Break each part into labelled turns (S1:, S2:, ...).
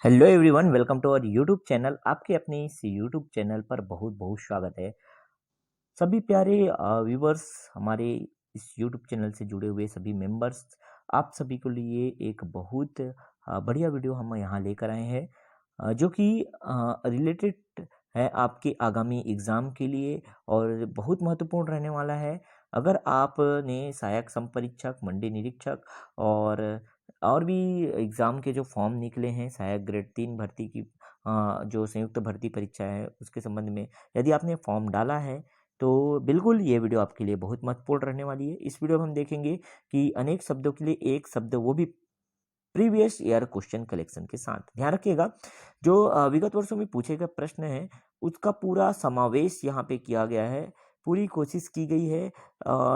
S1: Hello everyone, welcome to our YouTube channel. आपके अपने इस यूट्यूब चैनल पर बहुत बहुत स्वागत है। सभी प्यारे व्यूवर्स, हमारे इस यूट्यूब चैनल से जुड़े हुए सभी मेंबर्स, आप सभी के लिए एक बहुत बढ़िया वीडियो हम यहाँ लेकर आए हैं, जो कि रिलेटेड है आपके आगामी एग्ज़ाम के लिए और बहुत महत्वपूर्ण रहने वाला है। अगर आपने सहायक संपरीक्षक, मंडी निरीक्षक और भी एग्ज़ाम के जो फॉर्म निकले हैं, सहायक ग्रेड 3 भर्ती की जो संयुक्त भर्ती परीक्षा है उसके संबंध में यदि आपने फॉर्म डाला है तो बिल्कुल ये वीडियो आपके लिए बहुत महत्वपूर्ण रहने वाली है। इस वीडियो में हम देखेंगे कि अनेक शब्दों के लिए एक शब्द, वो भी प्रीवियस ईयर क्वेश्चन कलेक्शन के साथ। ध्यान रखिएगा, जो विगत वर्षों में पूछे गए प्रश्न हैं उसका पूरा समावेश यहाँ पे किया गया है। पूरी कोशिश की गई है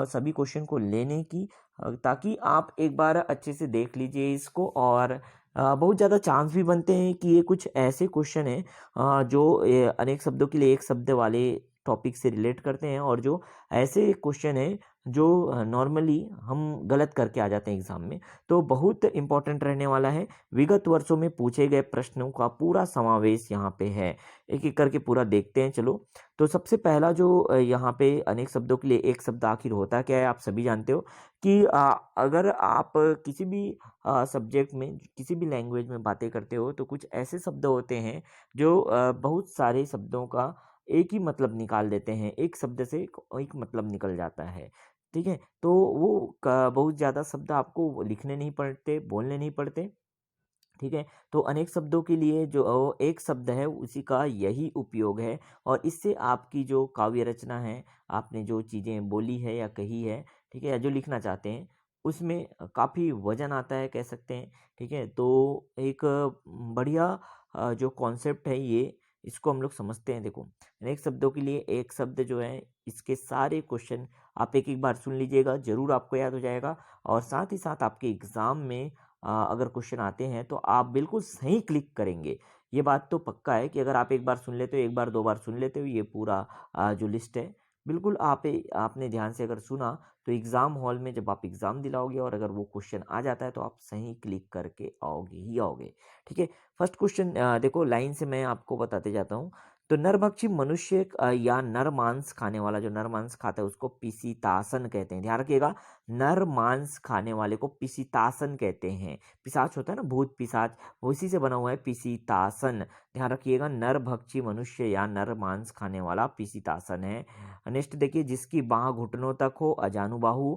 S1: सभी क्वेश्चन को लेने की, ताकि आप एक बार अच्छे से देख लीजिए इसको। और बहुत ज़्यादा चांस भी बनते हैं कि ये कुछ ऐसे क्वेश्चन हैं जो अनेक शब्दों के लिए एक शब्द वाले टॉपिक से रिलेट करते हैं, और जो ऐसे क्वेश्चन हैं जो नॉर्मली हम गलत करके आ जाते हैं एग्जाम में। तो बहुत इंपॉर्टेंट रहने वाला है। विगत वर्षों में पूछे गए प्रश्नों का पूरा समावेश यहाँ पे है। एक एक करके पूरा देखते हैं। चलो, तो सबसे पहला जो यहाँ पे अनेक शब्दों के लिए एक शब्द आखिर होता क्या है, आप सभी जानते हो कि अगर आप किसी भी सब्जेक्ट में, किसी भी लैंग्वेज में बातें करते हो तो कुछ ऐसे शब्द होते हैं जो बहुत सारे शब्दों का एक ही मतलब निकाल देते हैं। एक शब्द से एक मतलब निकल जाता है। ठीक है, तो वो बहुत ज़्यादा शब्द आपको लिखने नहीं पड़ते, बोलने नहीं पड़ते। ठीक है, तो अनेक शब्दों के लिए जो एक शब्द है उसी का यही उपयोग है, और इससे आपकी जो काव्य रचना है, आपने जो चीज़ें बोली है या कही है, ठीक है, या जो लिखना चाहते हैं, उसमें काफ़ी वजन आता है, कह सकते हैं। ठीक है, तो एक बढ़िया जो कॉन्सेप्ट है ये, इसको हम लोग समझते हैं। देखो, अनेक शब्दों के लिए एक शब्द जो है, इसके सारे क्वेश्चन आप एक एक बार सुन लीजिएगा, जरूर आपको याद हो जाएगा। और साथ ही साथ आपके एग्ज़ाम में अगर क्वेश्चन आते हैं तो आप बिल्कुल सही क्लिक करेंगे। ये बात तो पक्का है कि अगर आप एक बार सुन लेते हो, एक बार दो बार सुन लेते हो, ये पूरा जो लिस्ट है, बिल्कुल आपने ध्यान से अगर सुना तो एग्ज़ाम हॉल में जब आप एग्ज़ाम दिलाओगे और अगर वो क्वेश्चन आ जाता है तो आप सही क्लिक करके आओगे ही आओगे। ठीक है, फर्स्ट क्वेश्चन देखो, लाइन से मैं आपको बताते जाता हूँ। तो नरभक्षी मनुष्य या नर मांस खाने वाला, जो नर मांस खाता है उसको पिसीतासन कहते हैं। ध्यान रखिएगा, नर मांस खाने वाले को पिसीतासन कहते हैं। पिशाच होता है ना, भूत पिशाच, वो इसी से बना हुआ है पिसीतासन। ध्यान रखिएगा, नर भक्षी मनुष्य या नर मांस खाने वाला पिसीतासन है। नेक्स्ट देखिए, जिसकी बाह घुटनों तक हो, अजानुबाहु,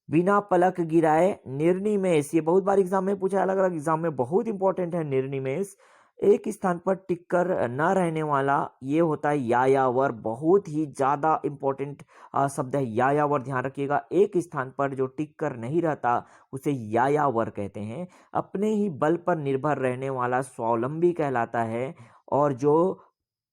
S1: बिना पलक गिराए, निर्निमेष। ये बहुत बार एग्जाम में पूछा है, अलग अलग एग्जाम में, बहुत इंपॉर्टेंट है निर्निमेष। एक स्थान पर टिककर न रहने वाला, ये होता है यायावर। बहुत ही ज्यादा इंपॉर्टेंट शब्द है यायावर, ध्यान रखिएगा। एक स्थान पर जो टिक कर नहीं रहता उसे यायावर कहते हैं। अपने ही बल पर निर्भर रहने वाला स्वावलंबी कहलाता है। और जो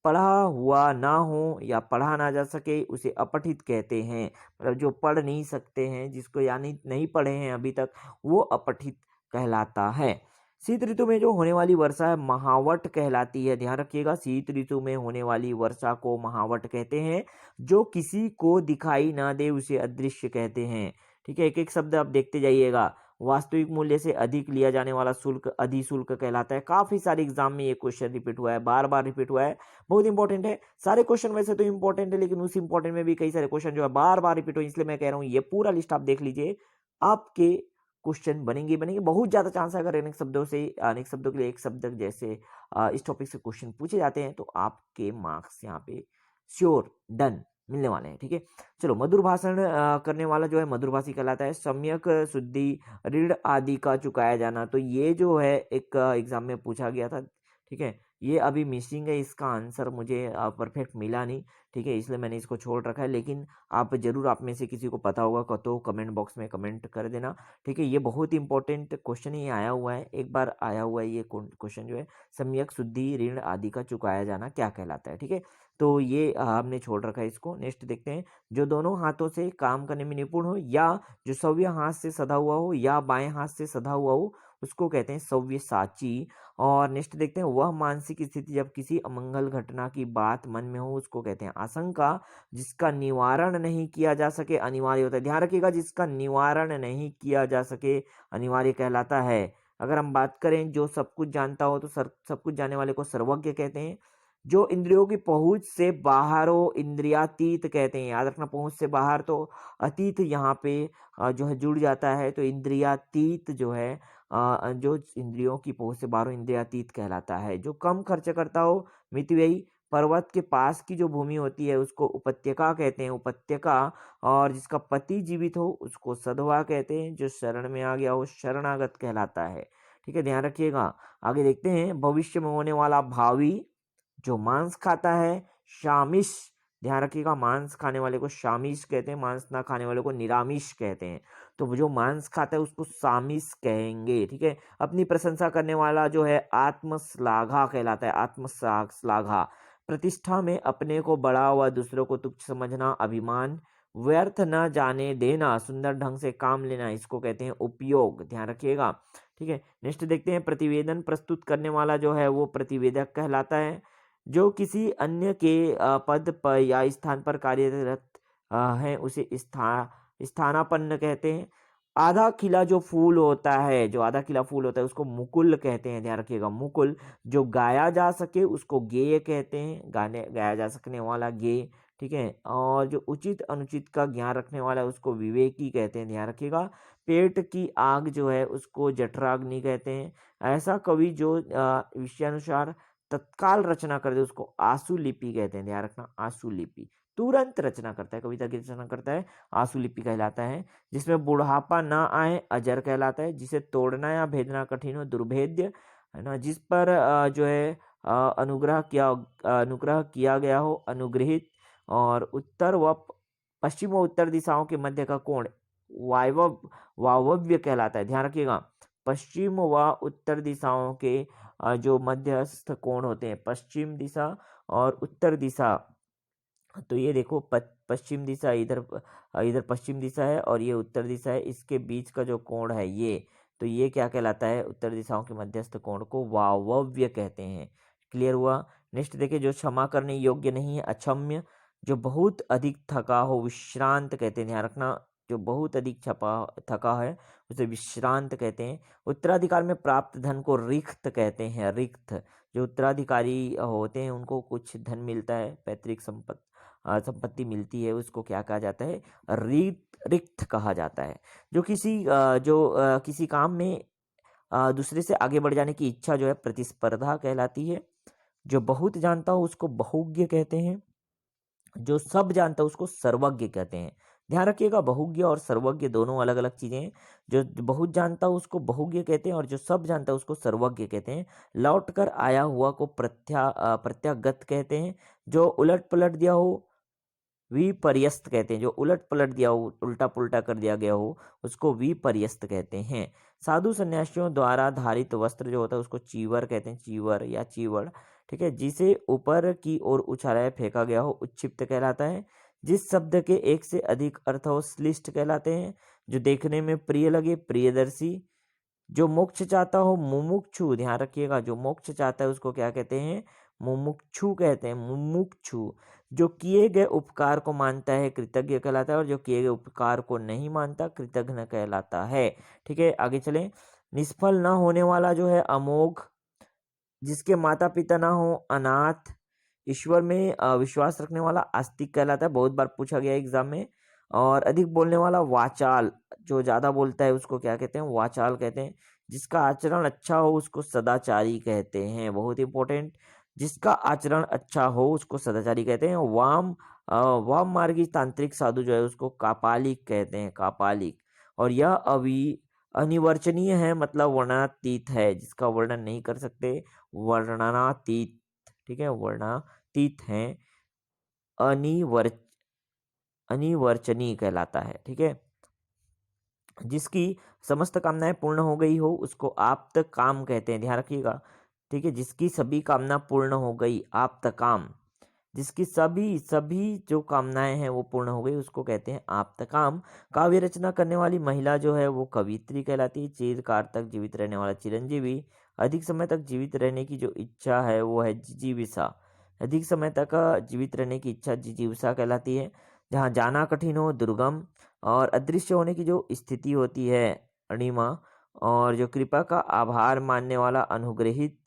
S1: पढ़ा हुआ ना हो या पढ़ा ना जा सके उसे अपठित कहते हैं। मतलब जो पढ़ नहीं सकते हैं, जिसको यानी नहीं पढ़े हैं अभी तक, वो अपठित कहलाता है। शीत ऋतु में जो होने वाली वर्षा है महावट कहलाती है। ध्यान रखिएगा, शीत ऋतु में होने वाली वर्षा को महावट कहते हैं। जो किसी को दिखाई ना दे उसे अदृश्य कहते हैं। ठीक है, एक एक शब्द आप देखते जाइएगा। वास्तविक मूल्य से अधिक लिया जाने वाला शुल्क अधिशुल्क कहलाता है। काफी सारे एग्जाम में ये क्वेश्चन रिपीट हुआ है, बार बार रिपीट हुआ है, बहुत इंपॉर्टेंट है। सारे क्वेश्चन वैसे तो इंपॉर्टेंट है, लेकिन उस इंपॉर्टेंट में भी कई सारे क्वेश्चन जो है बार बार रिपीट हुए, इसलिए मैं कह रहा हूँ ये पूरा लिस्ट आप देख लीजिए, आपके क्वेश्चन बनेंगे बनेंगे। बहुत ज्यादा चांस है, अगर अनेक शब्दों से, अनेक शब्दों के लिए एक शब्द जैसे इस टॉपिक से क्वेश्चन पूछे जाते हैं तो आपके मार्क्स यहाँ पे श्योर डन मिलने वाले हैं। ठीक है, चलो, मधुर भाषण करने वाला जो है मधुरभाषी कहलाता है। सम्यक शुद्धि, ऋण आदि का चुकाया जाना, तो ये जो है एक एग्जाम में पूछा गया था। ठीक है, ये अभी मिसिंग है, इसका आंसर मुझे परफेक्ट मिला नहीं। ठीक है, इसलिए मैंने इसको छोड़ रखा है, लेकिन आप जरूर, आप में से किसी को पता होगा तो कमेंट बॉक्स में कमेंट कर देना। ठीक है, ये बहुत इंपॉर्टेंट क्वेश्चन ही आया हुआ है, एक बार आया हुआ है ये क्वेश्चन जो है, सम्यक शुद्धि ऋण आदि का चुकाया जाना क्या कहलाता है। ठीक है, तो ये हमने छोड़ रखा है इसको। नेक्स्ट देखते हैं, जो दोनों हाथों से काम करने में निपुण हो, या जो सव्य हाथ से सधा हुआ हो या बाएं हाथ से सधा हुआ हो, उसको कहते हैं सव्यसाची। और नेक्स्ट देखते हैं, वह मानसिक स्थिति जब किसी अमंगल घटना की बात मन में हो उसको कहते हैं आशंका। जिसका निवारण नहीं किया जा सके अनिवार्य होता है। ध्यान रखिएगा, जिसका निवारण नहीं किया जा सके अनिवार्य कहलाता है। अगर हम बात करें जो सब कुछ जानता हो तो सब कुछ जानने वाले को सर्वज्ञ कहते हैं। जो इंद्रियों की पहुंच से बाहर हो इंद्रियातीत कहते हैं। याद रखना, पहुंच से बाहर तो अतीत यहाँ पे जो है जुड़ जाता है, तो इंद्रियातीत जो है जो इंद्रियों की पहुंच से बाहर हो इंद्रियातीत कहलाता है। जो कम खर्च करता हो मितव्ययी, पर्वत के पास की जो भूमि होती है उसको उपत्यका कहते हैं, उपत्यका। और जिसका पति जीवित हो उसको सधवा कहते हैं। जो शरण में आ गया हो शरणागत कहलाता है। ठीक है, ध्यान रखिएगा। आगे देखते हैं, भविष्य में होने वाला भावी। जो मांस खाता है शामिश, ध्यान रखिएगा, मांस खाने वाले को शामिश कहते हैं, मांस ना खाने वाले को निरामिष कहते हैं। तो जो मांस खाता है उसको सामिश कहेंगे। ठीक है, अपनी प्रशंसा करने वाला जो है आत्मश्लाघा कहलाता है, आत्मश्लाघा। प्रतिष्ठा में अपने को बड़ा व दूसरों को तुच्छ समझना, अभिमान। व्यर्थ न जाने देना, सुंदर ढंग से काम लेना, इसको कहते हैं उपयोग। ध्यान रखिएगा। ठीक है, नेक्स्ट देखते हैं, प्रतिवेदन प्रस्तुत करने वाला जो है वो प्रतिवेदक कहलाता है। जो किसी अन्य के पद पर या स्थान पर कार्यरत है उसे स्थानापन्न कहते हैं। आधा खिला जो फूल होता है, जो आधा खिला फूल होता है उसको मुकुल कहते हैं। ध्यान रखिएगा, मुकुल। जो गाया जा सके उसको गेय कहते हैं, गाया जा सकने वाला गेय। ठीक है, और जो उचित अनुचित का ज्ञान रखने वाला है उसको विवेकी कहते हैं। ध्यान रखिएगा। पेट की आग जो है उसको जठराग्नि कहते हैं। ऐसा कवि जो विषयानुसार तत्काल रचना कर दे उसको आशुलिपि कहते हैं। ध्यान रखना, आशुलिपि, तुरंत रचना करता है, कविता की रचना करता है, आशुलिपि कहलाता है। जिसमें बुढ़ापा ना आए अजर कहलाता है। जिसे तोड़ना या भेदना कठिन हो दुर्भेद्य, है ना। जिस पर जो है अनुग्रह किया गया हो अनुग्रहित। और उत्तर व पश्चिम व उत्तर दिशाओं के मध्य का कोण वायव्य कहलाता है। ध्यान रखिएगा, पश्चिम व उत्तर दिशाओं के जो मध्यस्थ कोण होते हैं, पश्चिम दिशा और उत्तर दिशा। तो ये देखो, पश्चिम दिशा इधर इधर पश्चिम दिशा है और ये उत्तर दिशा है, इसके बीच का जो कोण है ये, तो ये क्या कहलाता है, उत्तर दिशाओं के मध्यस्थ कोण को वायव्य कहते हैं। क्लियर हुआ। नेक्स्ट देखिए, जो क्षमा करने योग्य नहीं है अक्षम्य। जो बहुत अधिक थका हो विश्रांत कहते हैं। ध्यान रखना, जो बहुत अधिक थका है उसे विश्रांत कहते हैं। उत्तराधिकार में प्राप्त धन को रिक्त कहते हैं, रिक्त। जो उत्तराधिकारी होते हैं उनको कुछ धन मिलता है, पैतृक संपत्ति मिलती है, उसको क्या कहा जाता है, रिक्त कहा जाता है। जो किसी काम में दूसरे से आगे बढ़ जाने की इच्छा जो है प्रतिस्पर्धा कहलाती है। जो बहुत जानता हो उसको बहुज्ञ कहते हैं। जो सब जानता है उसको सर्वज्ञ कहते हैं। ध्यान रखिएगा, बहुज्ञ और सर्वज्ञ दोनों अलग अलग चीजें हैं। जो बहुत जानता है उसको बहुज्ञ कहते हैं और जो सब जानता है उसको सर्वज्ञ कहते हैं। लौट कर आया हुआ को प्रत्यागत कहते हैं। जो उलट पलट दिया हो विपर्यस्त कहते हैं। जो उलट पलट दिया हो, उल्टा पुल्टा कर दिया गया हो, उसको विपर्यस्त कहते हैं। साधु सन्यासियों द्वारा धारित वस्त्र जो होता है उसको चीवर कहते हैं, चीवर या चीवड़। ठीक है, जिसे ऊपर की ओर उछाला फेंका गया हो उच्छिप्त कहलाता है। जिस शब्द के एक से अधिक अर्थ हो श्लिष्ट कहलाते हैं। जो देखने में प्रिय लगे प्रियदर्शी। जो मोक्ष चाहता हो मुमुक्षु, ध्यान रखिएगा, जो मोक्ष चाहता है उसको क्या कहते हैं, मुमुक्षु कहते हैं, मुमुक्षु। जो किए गए उपकार को मानता है कृतज्ञ कहलाता है और जो किए गए उपकार को नहीं मानता कृतज्ञ कहलाता है। ठीक है, आगे चलें। निष्फल ना होने वाला जो है अमोघ। जिसके माता पिता ना हो अनाथ। ईश्वर में विश्वास रखने वाला आस्तिक कहलाता है, बहुत बार पूछा गया एग्जाम में। और अधिक बोलने वाला वाचाल, जो ज्यादा बोलता है उसको क्या कहते हैं, वाचाल कहते हैं। जिसका आचरण अच्छा हो उसको सदाचारी कहते हैं, बहुत इंपॉर्टेंट। जिसका आचरण अच्छा हो उसको सदाचारी कहते हैं। वाम मार्गी तांत्रिक साधु जो है उसको कापालिक कहते हैं, कापालिक। और यह अनिवर्चनीय है, मतलब वर्णनातीत है, जिसका वर्णन नहीं कर सकते, वर्णनातीत। ठीक है, वर्णातीत है, अनिवर्चनीय कहलाता है। ठीक है, जिसकी समस्त कामनाएं पूर्ण हो गई हो उसको आप्त काम कहते हैं। ध्यान रखिएगा। ठीक है, जिसकी सभी कामना पूर्ण हो गई, आप्त काम। जिसकी सभी जो कामनाएं हैं वो पूर्ण हो गई उसको कहते हैं आप्त काम। काव्य रचना करने वाली महिला जो है वो कवित्री कहलाती है। चिरकाल तक जीवित रहने वाला चिरंजीवी। अधिक समय तक जीवित रहने की जो इच्छा है वो है जिजीविषा। अधिक समय तक जीवित रहने की इच्छा जिजीविषा कहलाती है। जहाँ जाना कठिन हो दुर्गम। और अदृश्य होने की जो स्थिति होती है अणिमा, और जो कृपा का आभार मानने वाला अनुग्रहित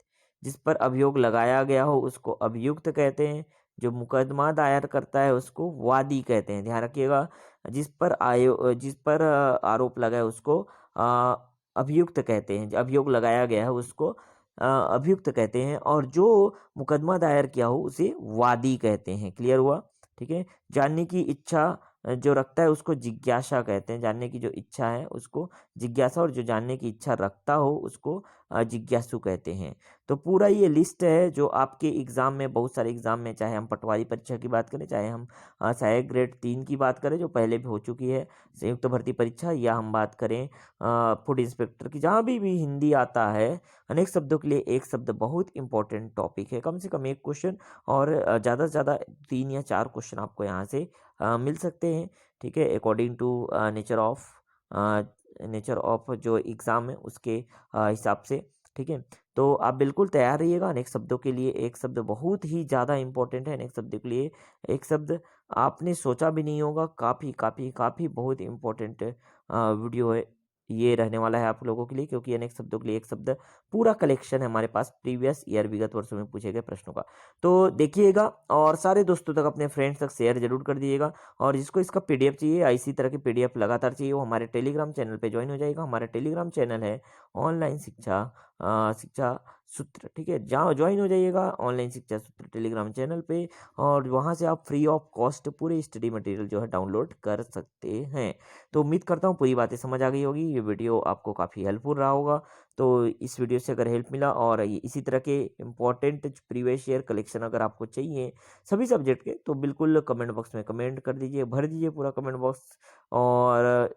S1: जिस पर अभियोग लगाया गया हो उसको अभियुक्त कहते हैं। जो मुकदमा दायर करता है उसको वादी कहते हैं। ध्यान रखिएगा, जिस पर आरोप लगा है उसको अभियुक्त कहते हैं। अभियोग लगाया गया है उसको अभियुक्त कहते हैं, और जो मुकदमा दायर किया हो उसे वादी कहते हैं। क्लियर हुआ? ठीक है। जानने की इच्छा जो रखता है उसको जिज्ञासा कहते हैं। जानने की जो इच्छा है उसको जिज्ञासा, और जो जानने की इच्छा रखता हो उसको जिज्ञासु कहते हैं। तो पूरा ये लिस्ट है जो आपके एग्जाम में, बहुत सारे एग्जाम में, चाहे हम पटवारी परीक्षा की बात करें, चाहे हम सहायक ग्रेड 3 की बात करें जो पहले भी हो चुकी है, संयुक्त भर्ती परीक्षा, या हम बात करें फूड इंस्पेक्टर की, जहाँ भी हिंदी आता है, अनेक शब्दों के लिए एक शब्द बहुत इंपॉर्टेंट टॉपिक है। कम से कम एक क्वेश्चन और ज़्यादा से ज़्यादा 3 या 4 क्वेश्चन आपको यहाँ से मिल सकते हैं। ठीक है, अकॉर्डिंग टू नेचर ऑफ जो एग्ज़ाम है उसके हिसाब से। ठीक है, तो आप बिल्कुल तैयार रहिएगा। अनेक शब्दों के लिए एक शब्द बहुत ही ज़्यादा इंपॉर्टेंट है। अनेक शब्दों के लिए एक शब्द आपने सोचा भी नहीं होगा। काफ़ी काफ़ी काफ़ी बहुत इंपॉर्टेंट वीडियो है ये रहने वाला है आप लोगों के लिए, क्योंकि अनेक शब्दों के लिए एक शब्द पूरा कलेक्शन है हमारे पास प्रीवियस ईयर, विगत वर्षों में पूछे गए प्रश्नों का। तो देखिएगा और सारे दोस्तों तक, अपने फ्रेंड्स तक शेयर जरूर कर दीजिएगा। और जिसको इसका पीडीएफ चाहिए या इसी तरह की पीडीएफ लगातार चाहिए, वो हमारे टेलीग्राम चैनल पे ज्वाइन हो जाएगा। हमारा टेलीग्राम चैनल है ऑनलाइन शिक्षा सूत्र। ठीक है, जहाँ ज्वाइन हो जाइएगा ऑनलाइन शिक्षा सूत्र टेलीग्राम चैनल पे, और वहाँ से आप फ्री ऑफ कॉस्ट पूरे स्टडी मटेरियल जो है डाउनलोड कर सकते हैं। तो उम्मीद करता हूँ पूरी बातें समझ आ गई होगी। ये वीडियो आपको काफ़ी हेल्पफुल रहा होगा। तो इस वीडियो से अगर हेल्प मिला, और इसी तरह के इम्पोर्टेंट प्रीवियस ईयर कलेक्शन अगर आपको चाहिए सभी सब्जेक्ट के, तो बिल्कुल कमेंट बॉक्स में कमेंट कर दीजिए, भर दीजिए पूरा कमेंट बॉक्स, और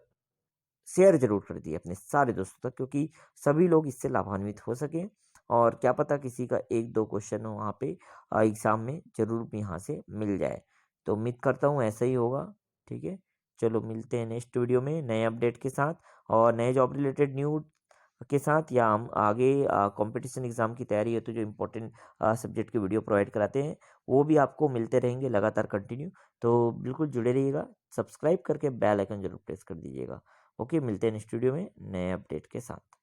S1: शेयर जरूर कर दिए अपने सारे दोस्तों तक, क्योंकि सभी लोग इससे लाभान्वित हो सकें। और क्या पता किसी का 1-2 क्वेश्चन वहाँ पे एग्जाम में जरूर भी यहाँ से मिल जाए। तो उम्मीद करता हूँ ऐसा ही होगा। ठीक है, चलो मिलते हैं नेक्स्ट वीडियो में नए अपडेट के साथ और नए जॉब रिलेटेड न्यूज के साथ, या हम आगे कंपटीशन एग्जाम की तैयारी है तो जो इम्पोर्टेंट सब्जेक्ट के वीडियो प्रोवाइड कराते हैं वो भी आपको मिलते रहेंगे लगातार कंटिन्यू। तो बिल्कुल जुड़े रहिएगा, सब्सक्राइब करके बेल आइकन जरूर प्रेस कर दीजिएगा। ओके, मिलते हैं नेक्स्ट वीडियो में नए अपडेट के साथ।